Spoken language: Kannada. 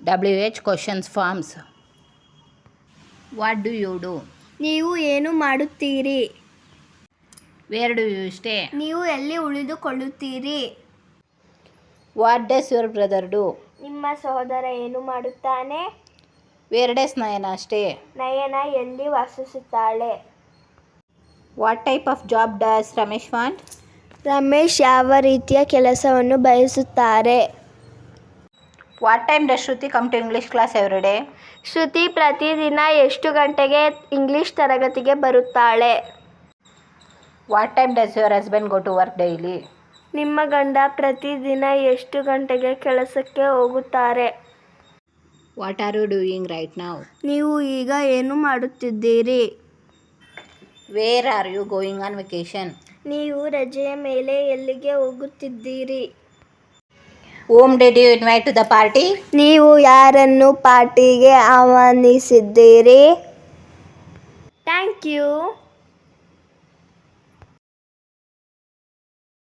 WH questions forms. What do you do? ನೀವು ಏನು ಮಾಡುತ್ತೀರಿ? Where do you stay? ನೀವು ಎಲ್ಲಿ ಉಳಿದುಕೊಳ್ಳುತ್ತೀರಿ? What does your brother do? ನಿಮ್ಮ ಸಹೋದರ ಏನು ಮಾಡುತ್ತಾನೆ? Where does Nayana stay? ನಯನ ಎಲ್ಲಿ ವಾಸಿಸುತ್ತಾಳೆ? What type of job does Ramesh want? Ramesh ಯಾವ ರೀತಿಯ ಕೆಲಸವನ್ನು ಬಯಸುತ್ತಾರೆ? What time does Shruti come to English class every day? ಶ್ರುತಿ ಪ್ರತಿದಿನ ಎಷ್ಟು ಗಂಟೆಗೆ ಇಂಗ್ಲಿಷ್ ತರಗತಿಗೆ ಬರುತ್ತಾಳೆ? What time does your husband go to work daily? ನಿಮ್ಮ ಗಂಡ ಪ್ರತಿದಿನ ಎಷ್ಟು ಗಂಟೆಗೆ ಕೆಲಸಕ್ಕೆ ಹೋಗುತ್ತಾರೆ? What are you doing right now? ನೀವು ಈಗ ಏನು ಮಾಡುತ್ತಿದ್ದೀರಿ? Where are you going on vacation? ನೀವು ರಜೆಯ ಮೇಲೆ ಎಲ್ಲಿಗೆ ಹೋಗುತ್ತಿದ್ದೀರಿ? Whom did you invite to the party? ನೀವು ಯಾರನ್ನು ಪಾರ್ಟಿಗೆ ಆಹ್ವಾನಿಸಿದ್ದೀರಿ? Thank you.